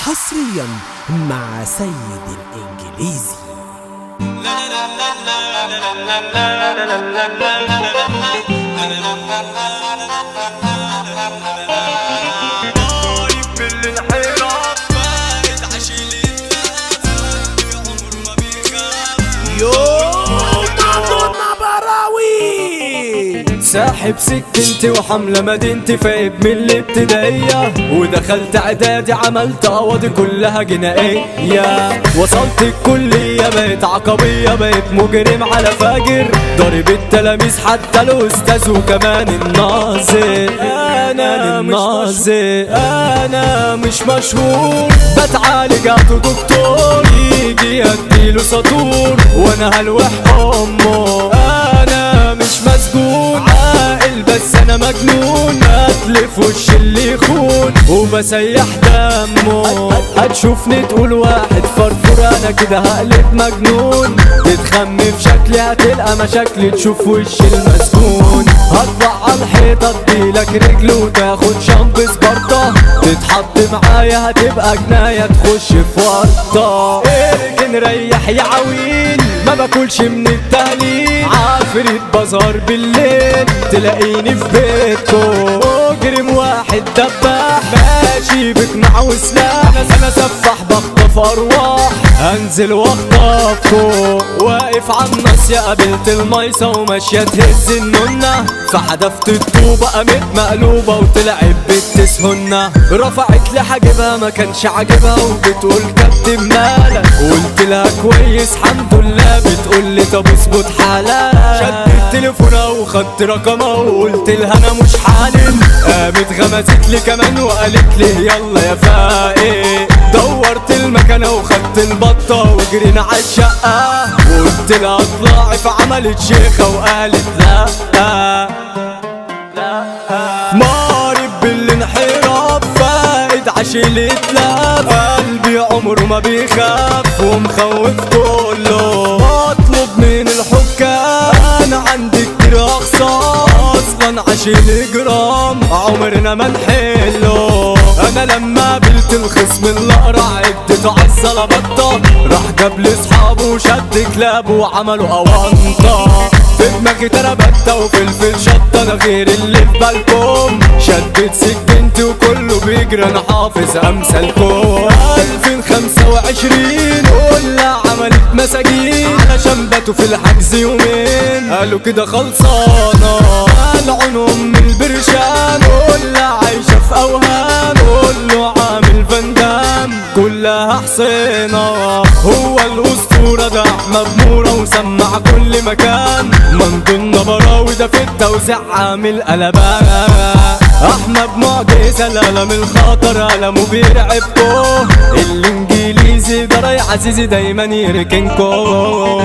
حصريا مع سيد الإنجليزي. ساحب سكنتي وحملة مدينتي فايق من الابتدائية، ودخلت اعدادي عملت قواضي كلها جنائية. وصلت الكلية بقيت عقبية، بقيت مجرم على فاجر، ضارب التلاميذ حتى الاستاذ وكمان الناظر. انا مش مشهور، بتعالج عطو دكتور يجي يديله سطور وانا هلوح امه. انا مش مسجون عاقل بس انا مجنون، اتلف وش اللي يخون وبسيح دمه. هتشوفني تقول واحد فرفور، انا كده هقلب مجنون. تتخم في شكلي هتلقى مشاكلي، تشوف وش المسكون. هطلع على الحيطة اديلك رجل وتاخد شامب سبارتا، تتحط معايا هتبقى جناية تخش في ورطة. اركن ريح يا عويل، ما باكلش من التهليل، عفريت بازار بالليل تلاقيني في بيتكو. مجرم واحد دباح ماشي بقناع وسلاح، انا سفاح بخطف ارواح انزل واخطفكو. واقف عالناصية قابلت الميصة وماشية تهز النونة، فحدفت الطوبة قامت مقلوبة وطلعت بتسهنة. رفعت لي حاجبها ما كانش عاجبها وبتقول كابتن مالك، قلت لها كويس الحمد لله، بتقول لي طب اظبط حالك. شدت تليفونها وخدت رقمها وقلت لها انا مش حالل، قامت غمزت لي كمان وقالت لي يلا يا فايق. دورت المكانة وخدت البطة وجرينا عالشقة، وقلت لها اطلعي فعملت شيخة وقالت لا. مارب بالانحراف فايد عشيل اتلاف، قلبي عمره ما بيخاف ومخوف كله. بطلب من الحكام انا عندي كتير اقسام، اصلا عشيل جرام عمرنا ما نحله. انا لما قابلت الخصم اللي اقرع اديته عالصلبطة، راح جاب لي اصحابه وشد كلابه وعملوا اوانطة. في دماغي تربتة وفلفل شطة، انا غير اللي في بالكم. شدت سكنتي وكله بيجري انا حافظ امثالكم. 2025 قلة عملت مساجين، علشان باتوا في الحجز يومين قالوا كده خلصانة. العنهم من البرشام قلة عايشة في اوهام، كله عامل فندام كلها حصينة. هو الاسطورة ده احمد مورا وسمع كل مكان، من ضمن براوي ده في التوزيع عامل قلبان. احمد معجزة القلم الخطر قلمه بيرعبكو، الانجليزي ده راي عزيزي دايما يركنكو.